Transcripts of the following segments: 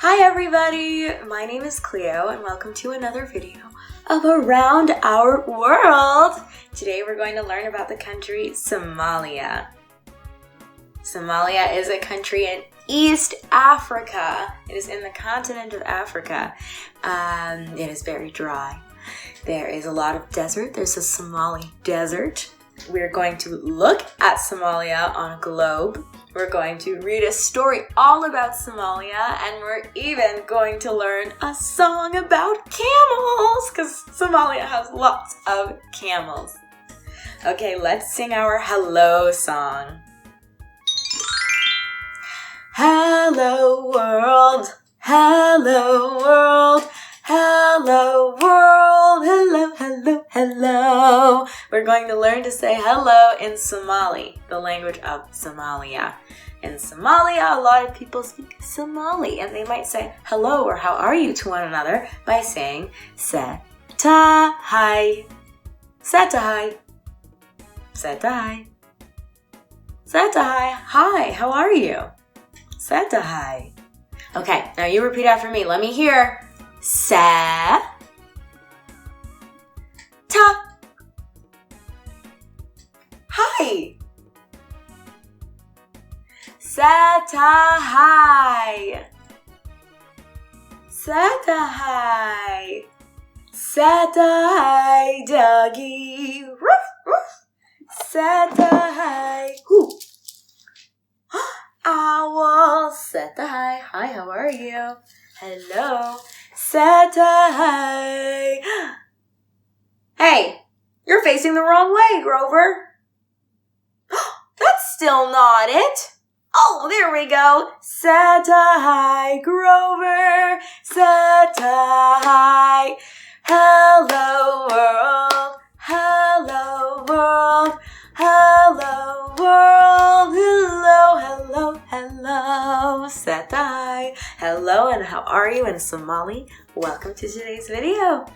Hi everybody, my name is Cleo and welcome to another video of Around Our World. Today we're going to learn about the country Somalia. Somalia is a country in East Africa. It is in the continent of Africa. It is very dry. There is a lot of desert. There's a Somali desert. We're going to look at Somalia on a globe. We're going to read a story all about Somalia, and we're even going to learn a song about camels, because Somalia has lots of camels. Okay, let's sing our hello song. Hello world, hello world, hello world, hello, hello, hello. We're going to learn to say hello in Somali, the language of Somalia. In Somalia, a lot of people speak Somali, and they might say hello or how are you to one another by saying tahay, tahay, tahay, tahay. Hi, how are you? Tahay. Okay, now you repeat after me. Let me hear. Sa ta. Hi. Tahay. Tahay. Tahay doggy. Ruff, ruff. Tahay. Hoo. Owl. Tahay. Hi, how are you? Hello. Tahay. Hey, you're facing the wrong way, Grover. That's still not it. Oh, there we go. Tahay, Grover. Tahay. Hello, world. Hello, world. Hello, world. Hello, hello, hello. Tahay. Hello, and how are you in Somali? Welcome to today's video.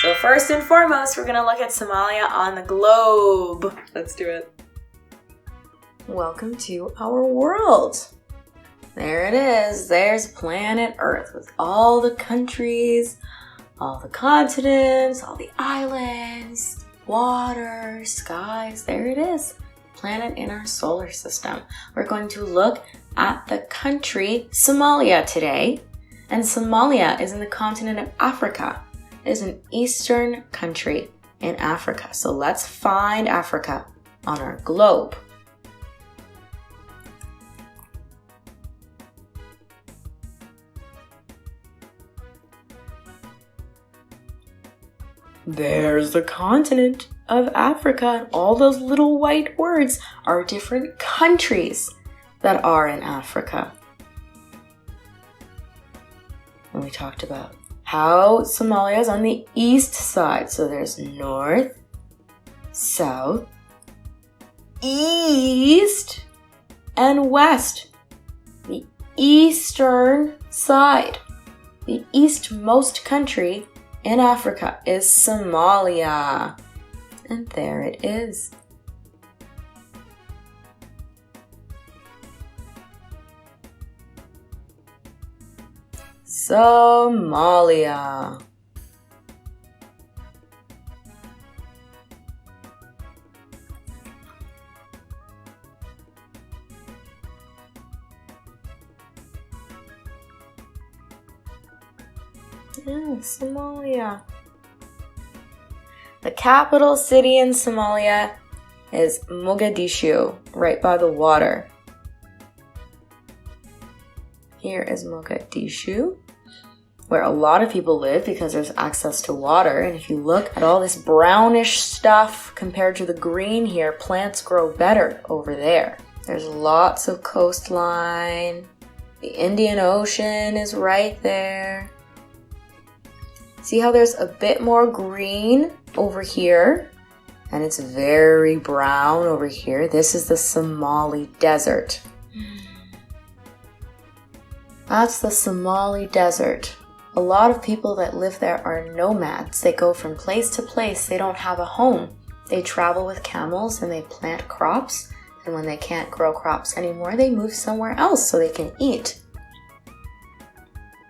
So first and foremost, we're going to look at Somalia on the globe. Let's do it. Welcome to our world. There it is. There's planet Earth with all the countries, all the continents, all the islands, water, skies. There it is. Planet in our solar system. We're going to look at the country Somalia today. And Somalia is in the continent of Africa. It is an eastern country in Africa. So let's find Africa on our globe. There's the continent of Africa, and all those little white words are different countries that are in Africa. And we talked about how Somalia is on the east side. So there's north, south, east, and west. The eastern side, the eastmost country in Africa is Somalia. And there it is. Somalia. Somalia. The capital city in Somalia is Mogadishu, right by the water. Here is Mogadishu, where a lot of people live because there's access to water. And if you look at all this brownish stuff compared to the green here, plants grow better over there. There's lots of coastline. The Indian Ocean is right there. See how there's a bit more green over here? And it's very brown over here. This is the Somali Desert. That's the Somali Desert. A lot of people that live there are nomads. They go from place to place. They don't have a home. They travel with camels and they plant crops. And when they can't grow crops anymore, they move somewhere else so they can eat.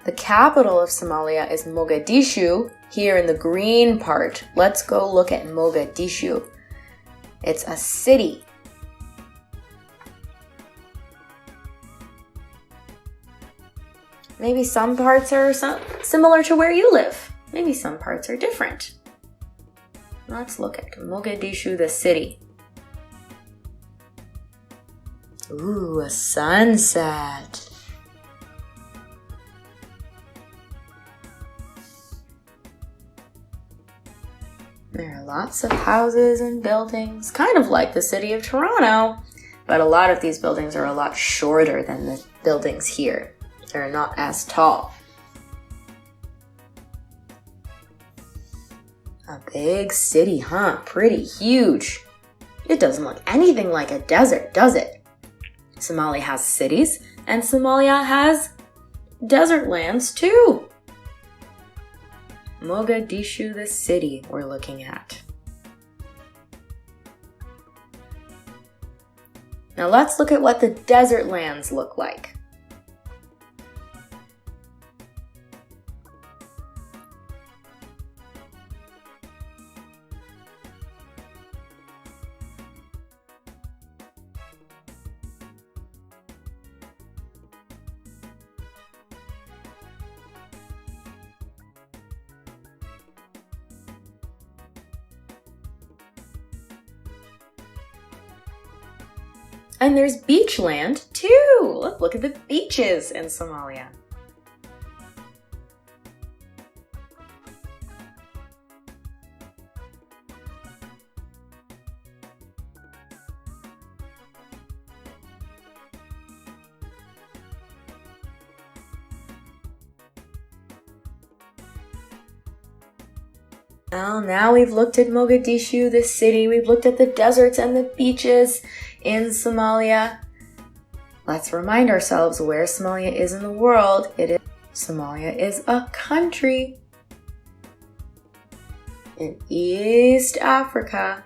The capital of Somalia is Mogadishu, here in the green part. Let's go look at Mogadishu. It's a city. Maybe some parts are similar to where you live. Maybe some parts are different. Let's look at Mogadishu, the city. Ooh, a sunset. There are lots of houses and buildings, kind of like the city of Toronto, but a lot of these buildings are a lot shorter than the buildings here. They're not as tall. A big city, huh? Pretty huge. It doesn't look anything like a desert, does it? Somalia has cities, and Somalia has desert lands too. Mogadishu, the city we're looking at. Now let's look at what the desert lands look like. And there's beach land too. Look at the beaches in Somalia. Well, now we've looked at Mogadishu, the city. We've looked at the deserts and the beaches in Somalia. Let's remind ourselves where Somalia is in the world. Somalia is a country in East Africa.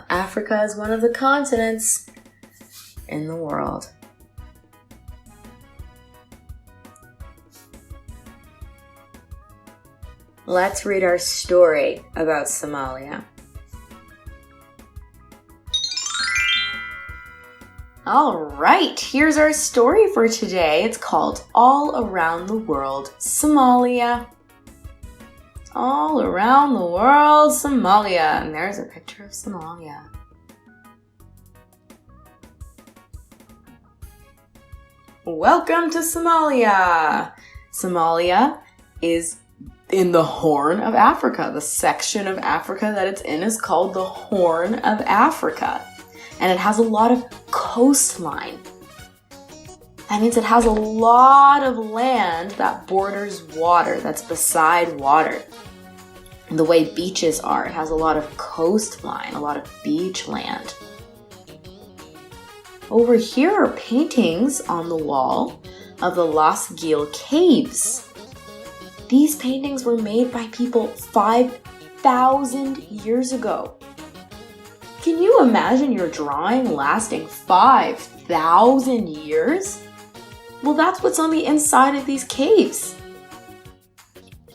Africa is one of the continents in the world. Let's read our story about Somalia. All right, here's our story for today. It's called All Around the World, Somalia. All around the world, Somalia. And there's a picture of Somalia. Welcome to Somalia. Somalia is in the Horn of Africa. The section of Africa that it's in is called the Horn of Africa. And it has a lot of coastline. That means it has a lot of land that borders water, that's beside water. And the way beaches are, it has a lot of coastline, a lot of beach land. Over here are paintings on the wall of the Las Gil caves. These paintings were made by people 5,000 years ago. Can you imagine your drawing lasting 5,000 years? Well, that's what's on the inside of these caves.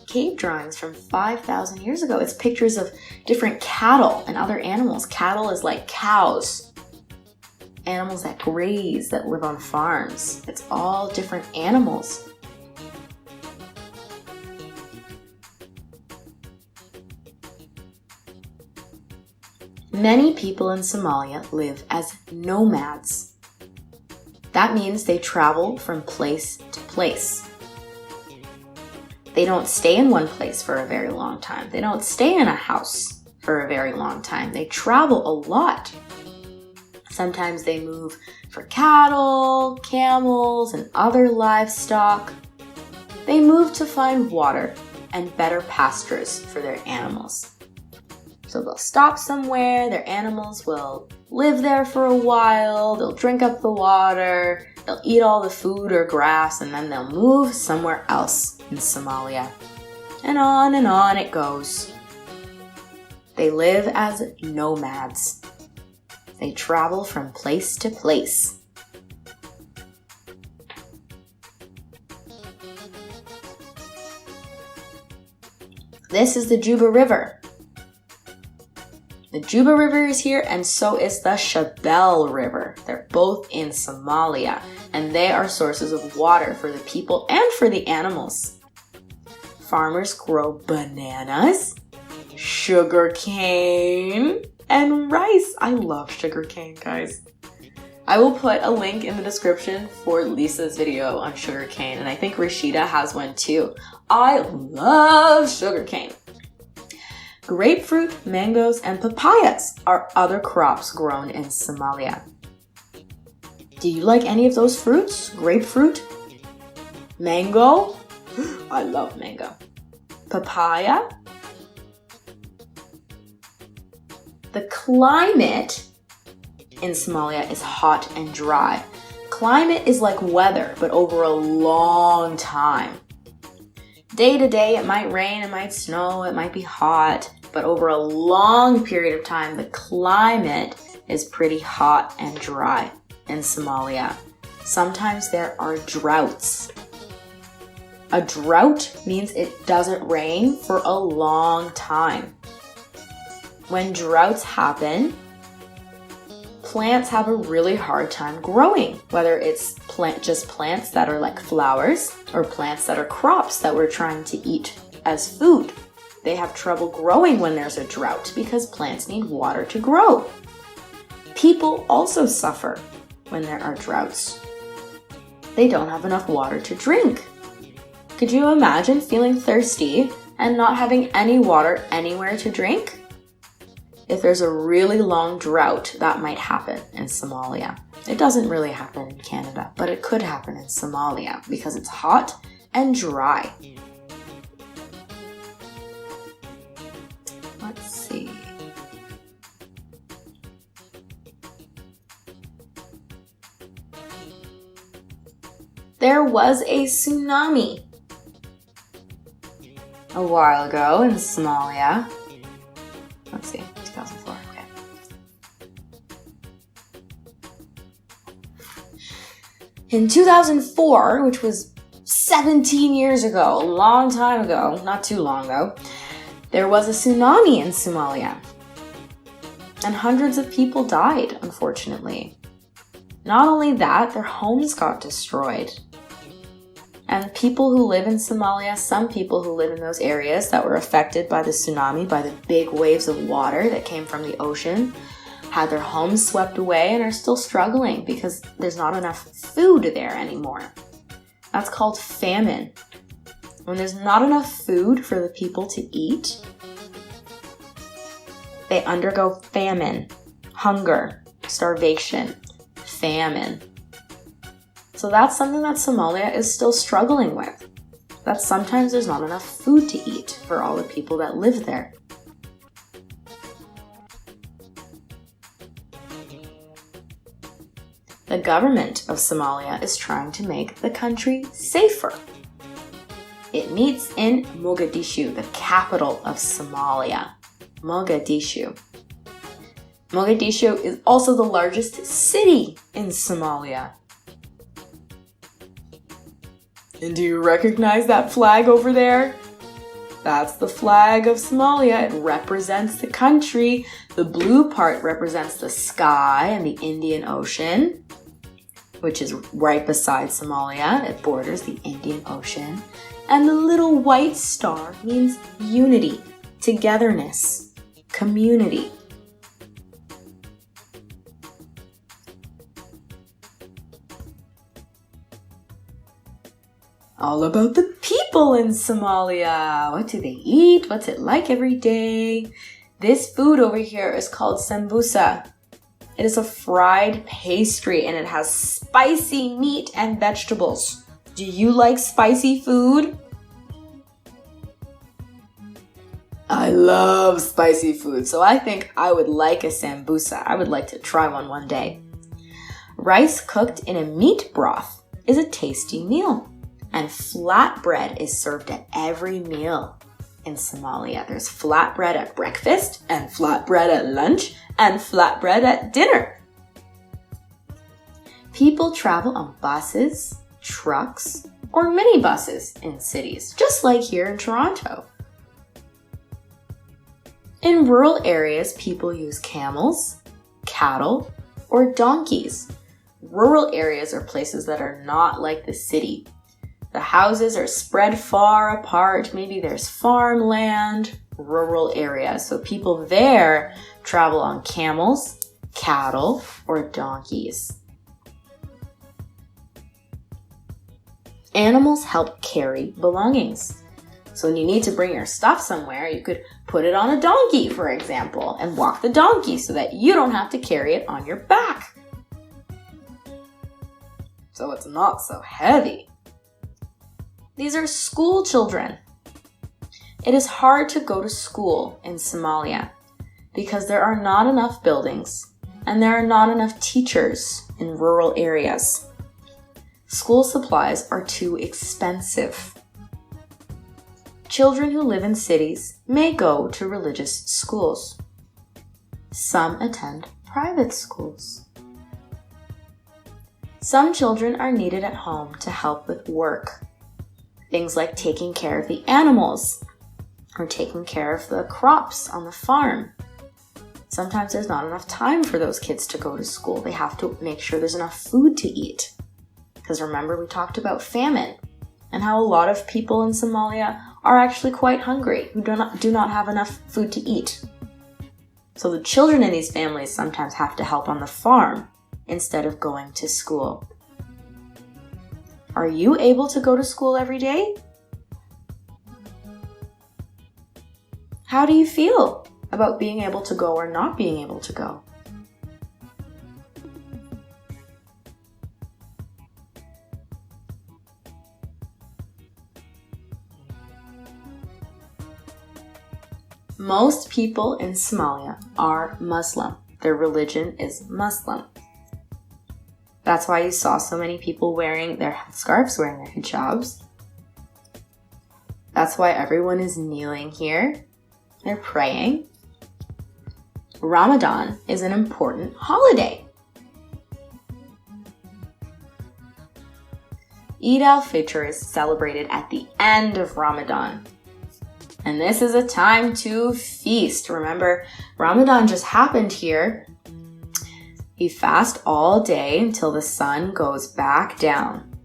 Cave drawings from 5,000 years ago. It's pictures of different cattle and other animals. Cattle is like cows. Animals that graze, that live on farms. It's all different animals. Many people in Somalia live as nomads. That means they travel from place to place. They don't stay in one place for a very long time. They don't stay in a house for a very long time. They travel a lot. Sometimes they move for cattle, camels, and other livestock. They move to find water and better pastures for their animals. So they'll stop somewhere, their animals will live there for a while, they'll drink up the water, they'll eat all the food or grass, and then they'll move somewhere else in Somalia. And on it goes. They live as nomads. They travel from place to place. This is the Juba River. The Juba River is here, and so is the Shabelle River. They're both in Somalia, and they are sources of water for the people and for the animals. Farmers grow bananas, sugarcane, and rice. I love sugarcane, guys. I will put a link in the description for Lisa's video on sugarcane, and I think Rashida has one too. I love sugarcane. Grapefruit, mangoes, and papayas are other crops grown in Somalia. Do you like any of those fruits? Grapefruit? Mango? I love mango. Papaya? The climate in Somalia is hot and dry. Climate is like weather, but over a long time. Day to day, it might rain, it might snow, it might be hot, but over a long period of time, the climate is pretty hot and dry in Somalia. Sometimes there are droughts. A drought means it doesn't rain for a long time. When droughts happen, plants have a really hard time growing, whether it's just plants that are like flowers or plants that are crops that we're trying to eat as food. They have trouble growing when there's a drought because plants need water to grow. People also suffer when there are droughts. They don't have enough water to drink. Could you imagine feeling thirsty and not having any water anywhere to drink? If there's a really long drought, that might happen in Somalia. It doesn't really happen in Canada, but it could happen in Somalia because it's hot and dry. Let's see. There was a tsunami a while ago in Somalia. Let's see, 2004, okay. In 2004, which was 17 years ago, a long time ago, not too long though, there was a tsunami in Somalia. And hundreds of people died, unfortunately. Not only that, their homes got destroyed. And people who live in Somalia, some people who live in those areas that were affected by the tsunami, by the big waves of water that came from the ocean, had their homes swept away and are still struggling because there's not enough food there anymore. That's called famine. When there's not enough food for the people to eat, they undergo famine, hunger, starvation, famine. So that's something that Somalia is still struggling with. That sometimes there's not enough food to eat for all the people that live there. The government of Somalia is trying to make the country safer. It meets in Mogadishu, the capital of Somalia. Mogadishu. Mogadishu is also the largest city in Somalia. And do you recognize that flag over there? That's the flag of Somalia. It represents the country. The blue part represents the sky and the Indian Ocean, which is right beside Somalia. It borders the Indian Ocean. And the little white star means unity, togetherness, community. All about the people in Somalia. What do they eat? What's it like every day? This food over here is called sambusa. It is a fried pastry and it has spicy meat and vegetables. Do you like spicy food? I love spicy food, so I think I would like a sambusa. I would like to try one day. Rice cooked in a meat broth is a tasty meal. And flatbread is served at every meal. in Somalia. There's flatbread at breakfast and flatbread at lunch and flatbread at dinner. People travel on buses, trucks, or minibuses in cities, just like here in Toronto. In rural areas, people use camels, cattle, or donkeys. Rural areas are places that are not like the city. The houses are spread far apart. Maybe there's farmland, rural areas. So people there travel on camels, cattle, or donkeys. Animals help carry belongings. So when you need to bring your stuff somewhere, you could put it on a donkey, for example, and walk the donkey so that you don't have to carry it on your back. So it's not so heavy. These are school children. It is hard to go to school in Somalia because there are not enough buildings and there are not enough teachers in rural areas. School supplies are too expensive. Children who live in cities may go to religious schools. Some attend private schools. Some children are needed at home to help with work. Things like taking care of the animals or taking care of the crops on the farm. Sometimes there's not enough time for those kids to go to school. They have to make sure there's enough food to eat. Because remember, we talked about famine and how a lot of people in Somalia are actually quite hungry, who do not have enough food to eat. So the children in these families sometimes have to help on the farm instead of going to school. Are you able to go to school every day? How do you feel about being able to go or not being able to go? Most people in Somalia are Muslim. Their religion is Muslim. That's why you saw so many people wearing their scarves, wearing their hijabs. That's why everyone is kneeling here. They're praying. Ramadan is an important holiday. Eid al-Fitr is celebrated at the end of Ramadan. And this is a time to feast. Remember, Ramadan just happened here. You fast all day until the sun goes back down.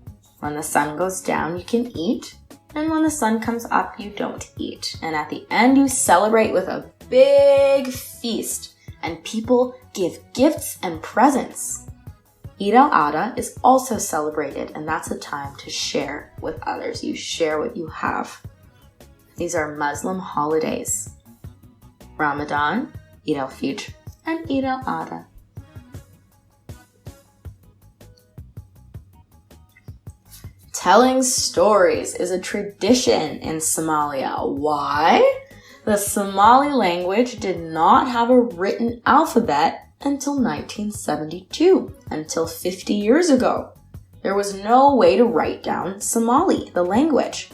When the sun goes down, you can eat. And when the sun comes up, you don't eat. And at the end, you celebrate with a big feast. And people give gifts and presents. Eid al-Adha is also celebrated. And that's a time to share with others. You share what you have. These are Muslim holidays. Ramadan, Eid al-Fitr, and Eid al-Adha. Telling stories is a tradition in Somalia. Why? The Somali language did not have a written alphabet until 1972, until 50 years ago. There was no way to write down Somali, the language.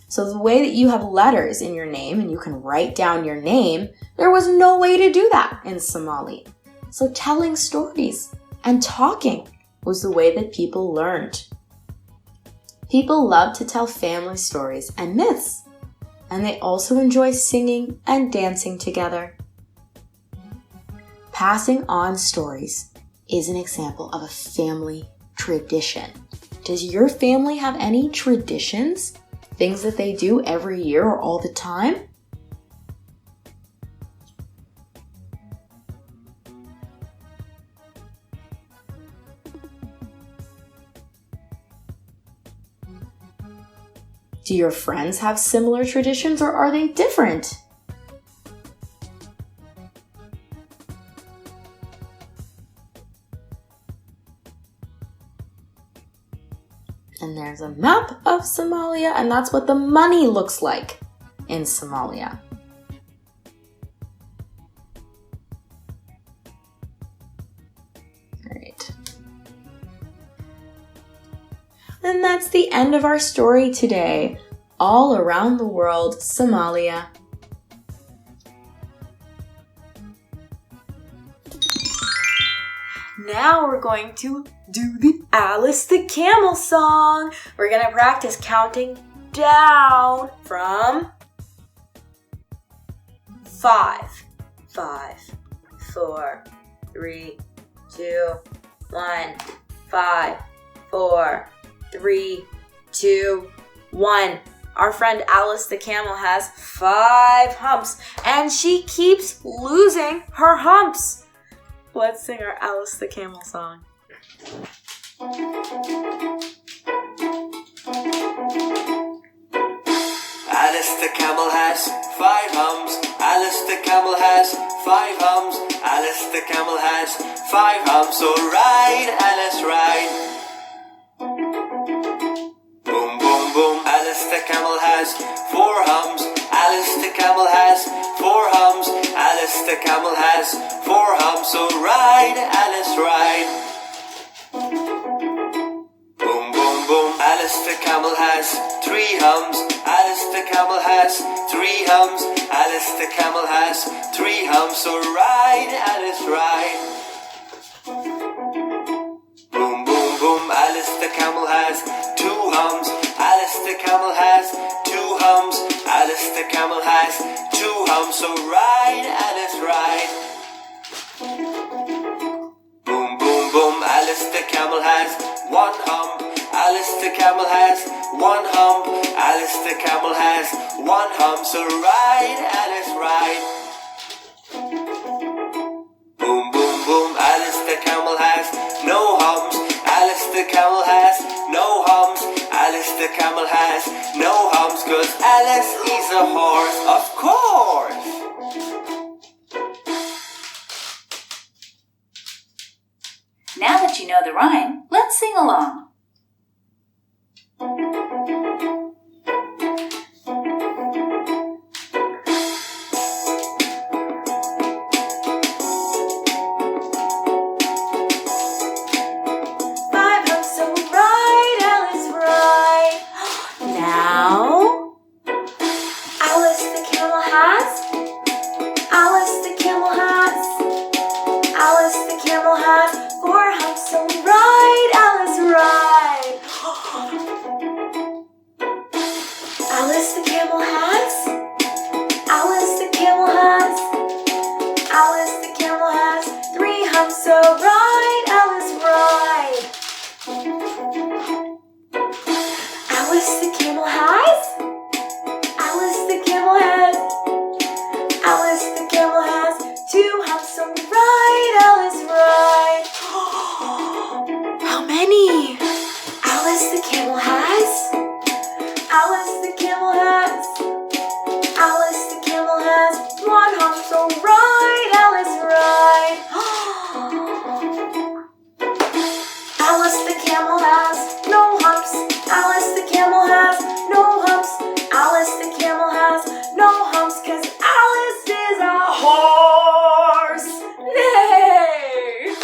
So the way that you have letters in your name and you can write down your name, there was no way to do that in Somali. So telling stories and talking was the way that people learned. People love to tell family stories and myths, and they also enjoy singing and dancing together. Passing on stories is an example of a family tradition. Does your family have any traditions? Things that they do every year or all the time? Do your friends have similar traditions or are they different? And there's a map of Somalia, and that's what the money looks like in Somalia. All right. And that's the end of our story today. all around the world, Somalia. Now we're going to do the Alice the Camel song. We're going to practice counting down from 5. 5, 4, 3, 2, 1. 5, 4, 3, 2, 1. Our friend Alice the Camel has 5 humps, and she keeps losing her humps. Let's sing our Alice the Camel song. Alice the camel has 5 humps. Alice the camel has 5 humps. Alice the camel has 5 humps. So ride, Alice, ride. Boom, boom, boom. Alice the camel has 4 humps. Alice the camel has 4 humps. Alice the camel has 4 humps. So ride, Alice, ride. Boom, boom, boom. Alice the camel has 3 humps. Alice the camel has 3 humps. Alice the camel has 3 humps. So ride, Alice, ride. Boom, boom, boom. Alice the camel has 2 humps. Alice the camel has 2 humps. Alice the camel has 2 humps. So ride, Alice, ride. Boom, boom, boom. Alice the camel has 1 hump. Alice the camel has 1 hump. Alice the camel has 1 hump. So ride, Alice, ride. Boom, boom, boom. Alice the camel has no humps. Alice the camel has no humps. Alice the camel has no humps, 'cause Alice is a horse, of course. Now that you know the rhyme, let's sing along. Alice the camel has. Alice the camel has. Alice the camel has 3 humps, so ride, Alice, ride. Alice the camel has. Alice the camel has. Alice the camel has 2 humps, so ride, Alice, ride. How many? Alice the camel has. Alice the camel has. Alice the camel has 1 hump, so ride, Alice, ride. Alice the camel has no humps. Alice the camel has no humps. Alice the camel has no humps, 'cause Alice is a horse. Nay!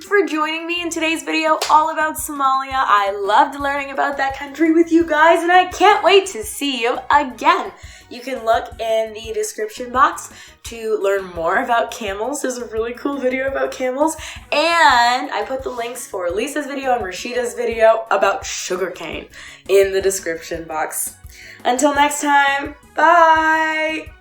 For joining me in today's video all about Somalia. I loved learning about that country with you guys, and I can't wait to see you again. You can look in the description box to learn more about camels. There's a really cool video about camels, and I put the links for Lisa's video and Rashida's video about sugarcane in the description box. Until next time, bye!